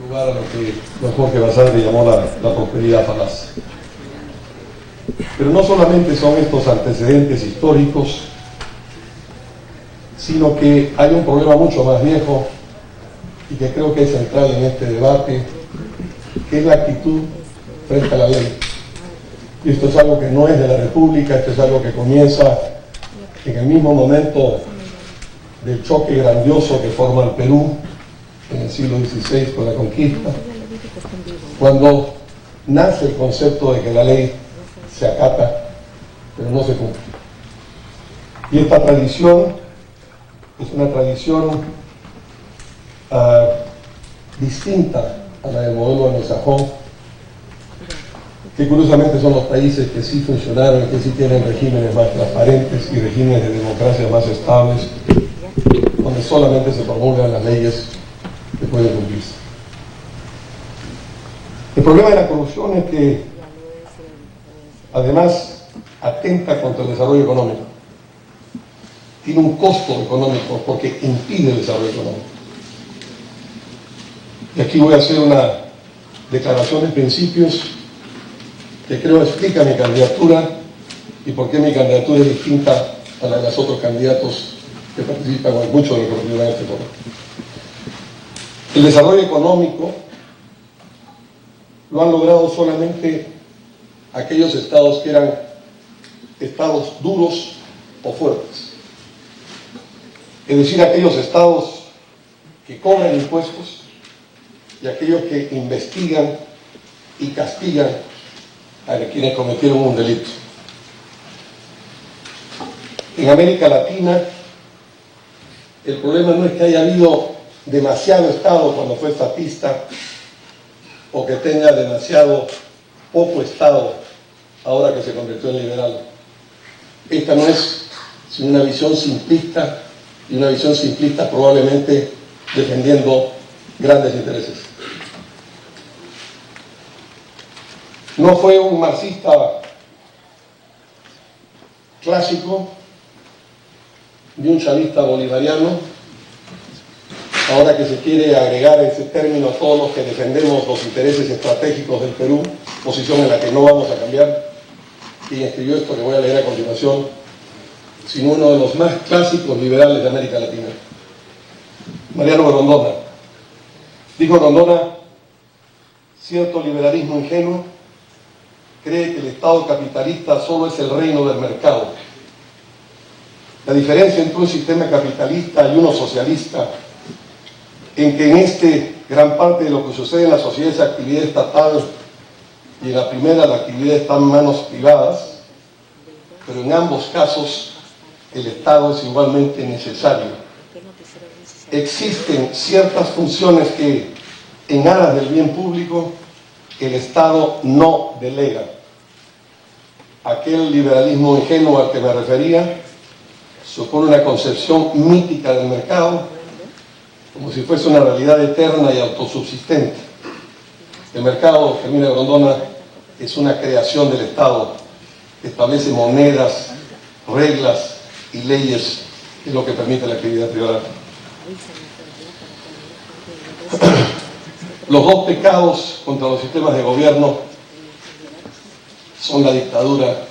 lugar a lo que don Jorge Basadre llamó la prosperidad falaz. Pero no solamente son estos antecedentes históricos, sino que hay un problema mucho más viejo y que creo que es central en este debate, que es la actitud frente a la ley. Y esto es algo que no es de la República, esto es algo que comienza en el mismo momento del choque grandioso que forma el Perú en el siglo XVI con la conquista, cuando nace el concepto de que la ley se acata, pero no se cumple. Y esta tradición es una tradición distinta a la del modelo anglosajón, que curiosamente son los países que sí funcionaron, que sí tienen regímenes más transparentes y regímenes de democracia más estables, donde solamente se promulgan las leyes que pueden cumplirse. El problema de la corrupción es que además atenta contra el desarrollo económico. Tiene un costo económico porque impide el desarrollo económico. Y aquí voy a hacer una declaración de principios que creo explica mi candidatura y por qué mi candidatura es distinta a la de los otros candidatos que participan, o muchos de los que participan en este foro. El desarrollo económico lo han logrado solamente aquellos estados que eran estados duros o fuertes. Es decir, aquellos estados que cobran impuestos y aquellos que investigan y castigan a quienes cometieron un delito. En América Latina, el problema no es que haya habido demasiado Estado cuando fue estatista o que tenga demasiado poco Estado ahora que se convirtió en liberal. Esta no es sino una visión simplista, y una visión simplista probablemente defendiendo grandes intereses. No fue un marxista clásico ni un chavista bolivariano, ahora que se quiere agregar ese término a todos los que defendemos los intereses estratégicos del Perú, posición en la que no vamos a cambiar, quien escribió esto que voy a leer a continuación, sino uno de los más clásicos liberales de América Latina, Mariano Grondona. Dijo Grondona: cierto liberalismo ingenuo cree que el Estado capitalista solo es el reino del mercado. La diferencia entre un sistema capitalista y uno socialista, en que en este gran parte de lo que sucede en la sociedad es actividad estatal y en la primera la actividad está en manos privadas, pero en ambos casos el Estado es igualmente necesario. Existen ciertas funciones que, en aras del bien público, el Estado no delega. Aquel liberalismo ingenuo al que me refería supone una concepción mítica del mercado, como si fuese una realidad eterna y autosubsistente. El mercado, termina Grondona, es una creación del Estado, que establece monedas, reglas y leyes, que es lo que permite la actividad privada. Los dos pecados contra los sistemas de gobierno son la dictadura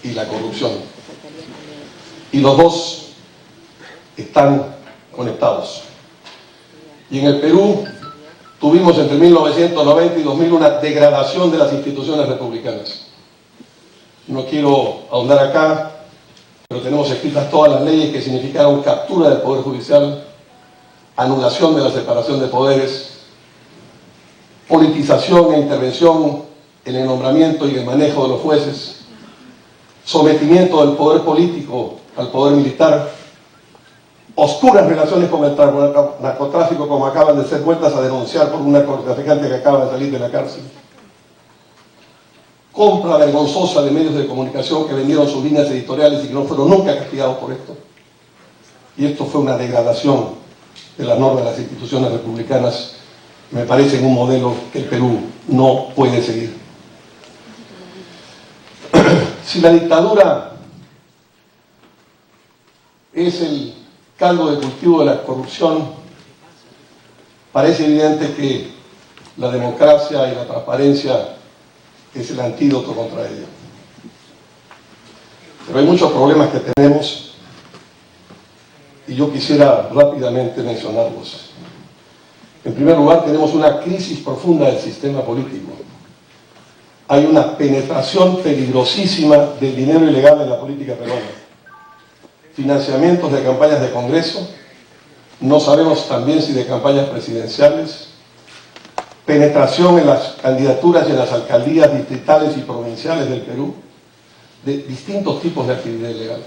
y la corrupción. Y los dos están conectados. Y en el Perú tuvimos entre 1990 y 2000 una degradación de las instituciones republicanas. No quiero ahondar acá, pero tenemos escritas todas las leyes que significaron captura del Poder Judicial, anulación de la separación de poderes, politización e intervención en el nombramiento y el manejo de los jueces, sometimiento del poder político al poder militar, oscuras relaciones con el narcotráfico, como acaban de ser vueltas a denunciar por un narcotraficante que acaba de salir de la cárcel, compra vergonzosa de medios de comunicación que vendieron sus líneas editoriales y que no fueron nunca castigados por esto. Y esto fue una degradación de la norma de las instituciones republicanas, me parece un modelo que el Perú no puede seguir. Si la dictadura es el caldo de cultivo de la corrupción, parece evidente que la democracia y la transparencia es el antídoto contra ello. Pero hay muchos problemas que tenemos y yo quisiera rápidamente mencionarlos. En primer lugar, tenemos una crisis profunda del sistema político. Hay una penetración peligrosísima del dinero ilegal en la política peruana. Financiamientos de campañas de Congreso, no sabemos también si de campañas presidenciales, penetración en las candidaturas y en las alcaldías distritales y provinciales del Perú, de distintos tipos de actividad ilegal.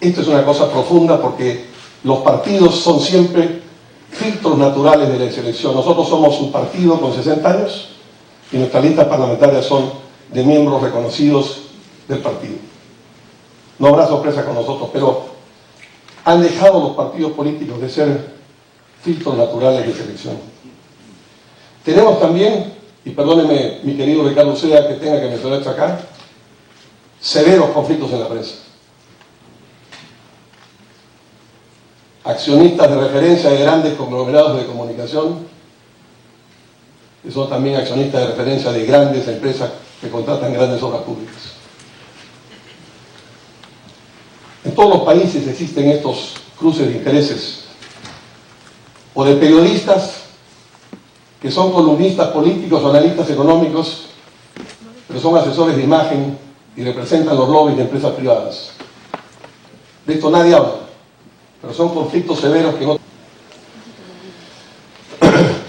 Esto es una cosa profunda porque los partidos son siempre filtros naturales de la selección. Nosotros somos un partido con 60 años y nuestras listas parlamentarias son de miembros reconocidos del partido. No habrá sorpresa con nosotros, pero han dejado los partidos políticos de ser filtros naturales de selección. Tenemos también, y perdóneme mi querido Ricardo Uceda que tenga que mencionar esto acá, severos conflictos en la prensa. Accionistas de referencia de grandes conglomerados de comunicación, que son también accionistas de referencia de grandes empresas que contratan grandes obras públicas. En todos los países existen estos cruces de intereses, o de periodistas que son columnistas políticos o analistas económicos, pero son asesores de imagen y representan los lobbies de empresas privadas. De esto nadie habla, pero son conflictos severos que no...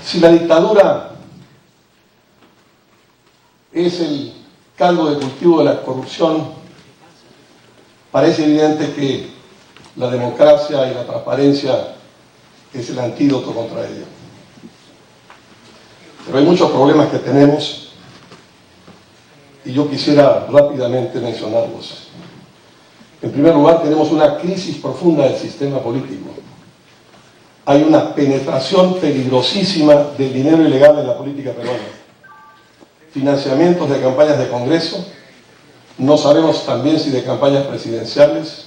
Si la dictadura es el caldo de cultivo de la corrupción, parece evidente que la democracia y la transparencia es el antídoto contra ello. Pero hay muchos problemas que tenemos y yo quisiera rápidamente mencionarlos. En primer lugar, tenemos una crisis profunda del sistema político. Hay una penetración peligrosísima del dinero ilegal en la política peruana. Financiamientos de campañas de Congreso, no sabemos también si de campañas presidenciales,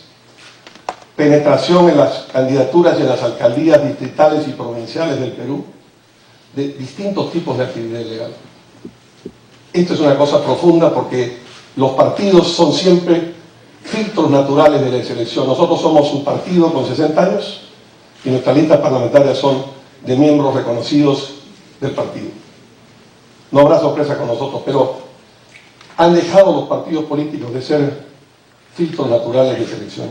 penetración en las candidaturas y en las alcaldías distritales y provinciales del Perú, de distintos tipos de actividad ilegal. Esto es una cosa profunda porque los partidos son siempre filtros naturales de la selección. Nosotros somos un partido con 60 años y nuestras listas parlamentarias son de miembros reconocidos del partido. No habrá sorpresa con nosotros, pero han dejado los partidos políticos de ser filtros naturales de selección.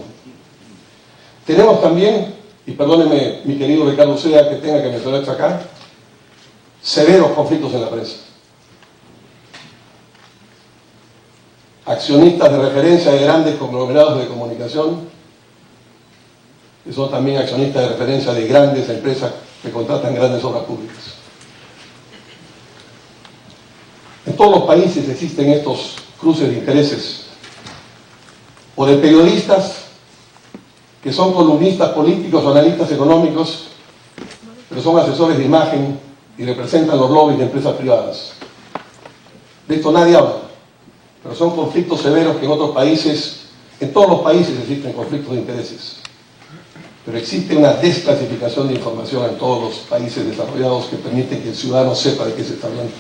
Tenemos también, y perdóneme mi querido Ricardo Uceda que tenga que mencionar esto acá, severos conflictos en la prensa. Accionistas de referencia de grandes conglomerados de comunicación, que son también accionistas de referencia de grandes empresas que contratan grandes obras públicas. En todos los países existen estos cruces de intereses, o de periodistas que son columnistas políticos o analistas económicos, pero son asesores de imagen y representan los lobbies de empresas privadas. De esto nadie habla, pero son conflictos severos que en otros países, en todos los países existen conflictos de intereses, pero existe una desclasificación de información en todos los países desarrollados que permiten que el ciudadano sepa de qué se está hablando.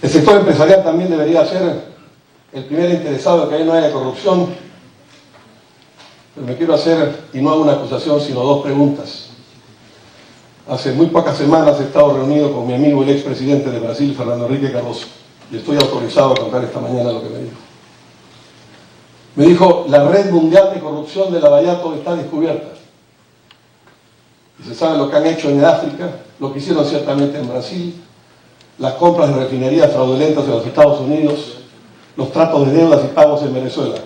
El sector empresarial también debería ser el primer interesado en que ahí no haya corrupción, pero me quiero hacer, y no hago una acusación, sino dos preguntas. Hace muy pocas semanas he estado reunido con mi amigo el expresidente de Brasil, Fernando Henrique Cardoso, y estoy autorizado a contar esta mañana lo que me dijo. Me dijo, la red mundial de corrupción de Lavallato está descubierta. Y se sabe lo que han hecho en África, lo que hicieron ciertamente en Brasil, las compras de refinerías fraudulentas en los Estados Unidos, los tratos de deudas y pagos en Venezuela.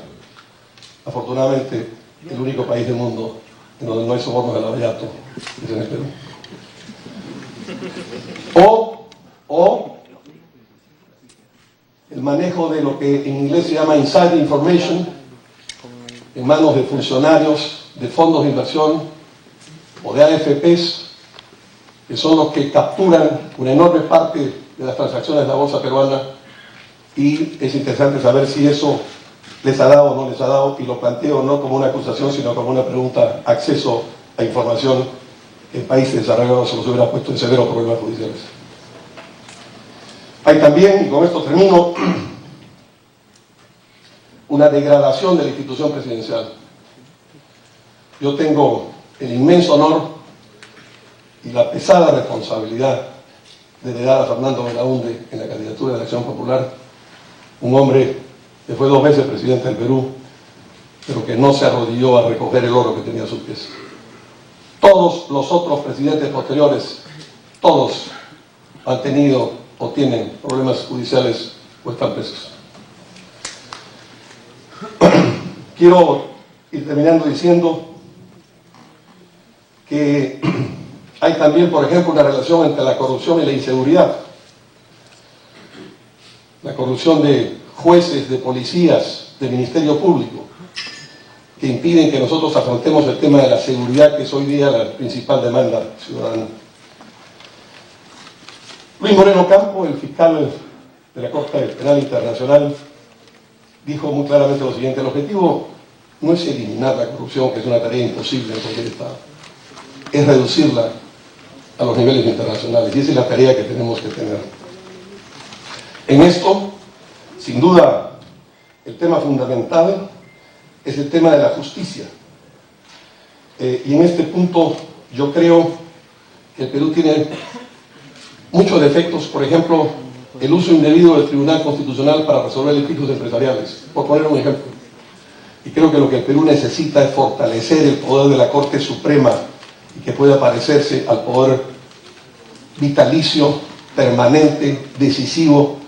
Afortunadamente, el único país del mundo en donde no hay sobornos de Lavallato es en el Perú. O el manejo de lo que en inglés se llama inside information en manos de funcionarios de fondos de inversión o de AFPs, que son los que capturan una enorme parte de las transacciones de la bolsa peruana, y es interesante saber si eso les ha dado o no les ha dado, y lo planteo no como una acusación sino como una pregunta, acceso a información países desarrollados se los hubiera puesto en severos problemas judiciales. Hay también, y con esto termino, una degradación de la institución presidencial. Yo tengo el inmenso honor y la pesada responsabilidad de heredar a Fernando Belaúnde en la candidatura de la Acción Popular, un hombre que fue 2 veces presidente del Perú, pero que no se arrodilló a recoger el oro que tenía a sus pies. Todos los otros presidentes posteriores, todos han tenido o tienen problemas judiciales o están presos. Quiero ir terminando diciendo que hay también, por ejemplo, una relación entre la corrupción y la inseguridad. La corrupción de jueces, de policías, del Ministerio Público, que impiden que nosotros afrontemos el tema de la seguridad, que es hoy día la principal demanda ciudadana. Luis Moreno Campo, el fiscal de la Corte Penal Internacional, dijo muy claramente lo siguiente: el objetivo no es eliminar la corrupción, que es una tarea imposible en cualquier Estado, es reducirla a los niveles internacionales, y esa es la tarea que tenemos que tener. En esto, sin duda, el tema fundamental es el tema de la justicia. Y en este punto yo creo que el Perú tiene muchos defectos, por ejemplo, el uso indebido del Tribunal Constitucional para resolver litigios empresariales, por poner un ejemplo. Y creo que lo que el Perú necesita es fortalecer el poder de la Corte Suprema y que pueda parecerse al poder vitalicio, permanente, decisivo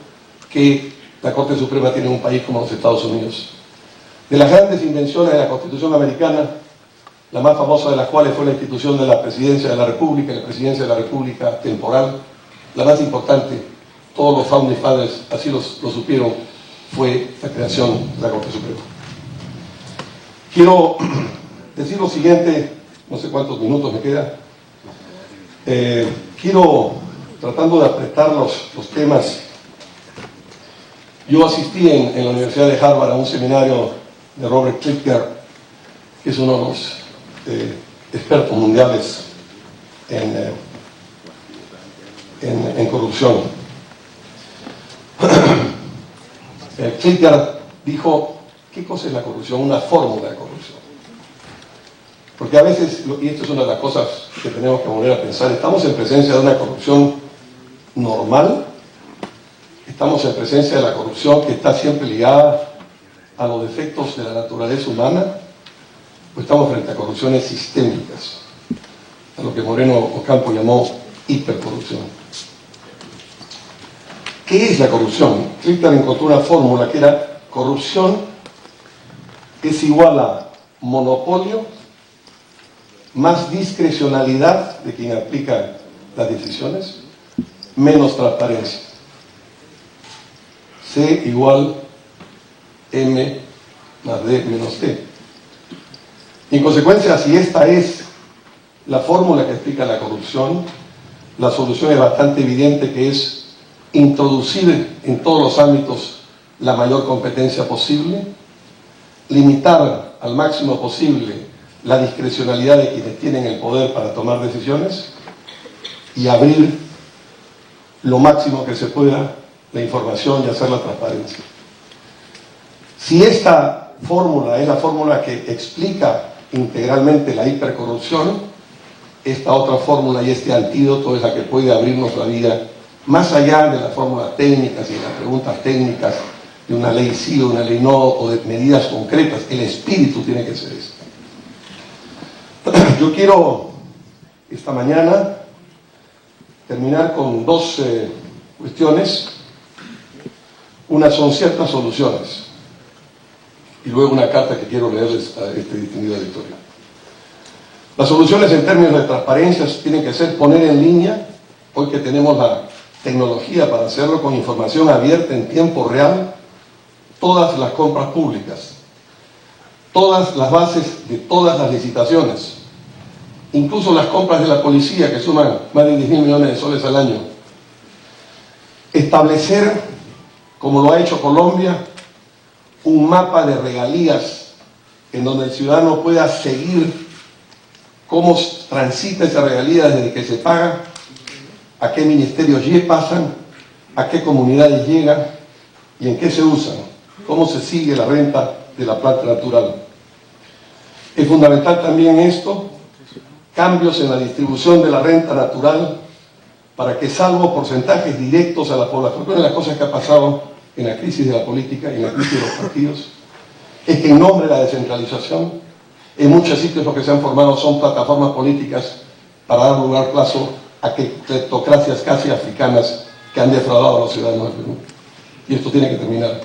que la Corte Suprema tiene en un país como los Estados Unidos. De las grandes invenciones de la Constitución americana, la más famosa de las cuales fue la institución de la Presidencia de la República, la Presidencia de la República temporal, la más importante, todos los founding fathers así lo supieron, fue la creación de la Corte Suprema. Quiero decir lo siguiente, no sé cuántos minutos me queda. Quiero, tratando de apretar los temas, yo asistí en la Universidad de Harvard a un seminario de Robert Klicker, que es uno de los expertos mundiales en corrupción. Klicker dijo: ¿qué cosa es la corrupción? Una fórmula de corrupción. Porque a veces, y esto es una de las cosas que tenemos que volver a pensar, estamos en presencia de una corrupción normal, estamos en presencia de la corrupción que está siempre ligada a los defectos de la naturaleza humana, o estamos frente a corrupciones sistémicas, a lo que Moreno Ocampo llamó hipercorrupción. ¿Qué es la corrupción? Klicker encontró una fórmula que era: corrupción es igual a monopolio más discrecionalidad de quien aplica las decisiones, menos transparencia. C igual M más D menos T. En consecuencia, si esta es la fórmula que explica la corrupción, la solución es bastante evidente, que es introducir en todos los ámbitos la mayor competencia posible, limitar al máximo posible la discrecionalidad de quienes tienen el poder para tomar decisiones y abrir lo máximo que se pueda la información y hacer la transparencia. Si esta fórmula es la fórmula que explica integralmente la hipercorrupción, esta otra fórmula y este antídoto es la que puede abrirnos la vida más allá de las fórmulas técnicas y de las preguntas técnicas de una ley sí o una ley no, o de medidas concretas. El espíritu tiene que ser este. Yo quiero esta mañana terminar con dos cuestiones. Una son ciertas soluciones y luego una carta que quiero leerles a este distinguido auditorio. Las soluciones en términos de transparencia tienen que ser poner en línea, hoy que tenemos la tecnología para hacerlo, con información abierta en tiempo real, todas las compras públicas, todas las bases de todas las licitaciones, incluso las compras de la policía, que suman más de 10.000 millones de soles al año. Establecer, como lo ha hecho Colombia, un mapa de regalías en donde el ciudadano pueda seguir cómo transita esa regalía desde que se paga, a qué ministerios pasan, a qué comunidades llegan y en qué se usan, cómo se sigue la renta de la planta natural. Es fundamental también esto, cambios en la distribución de la renta natural para que, salvo porcentajes directos a la población, una de las cosas que ha pasado en la crisis de la política y en la crisis de los partidos es que en nombre de la descentralización, en muchos sitios lo que se han formado son plataformas políticas para dar lugar plazo a cleptocracias casi africanas que han defraudado a los ciudadanos del Perú. Y esto tiene que terminar.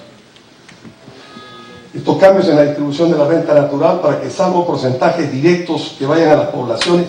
Estos cambios en la distribución de la renta natural para que, salvo porcentajes directos que vayan a las poblaciones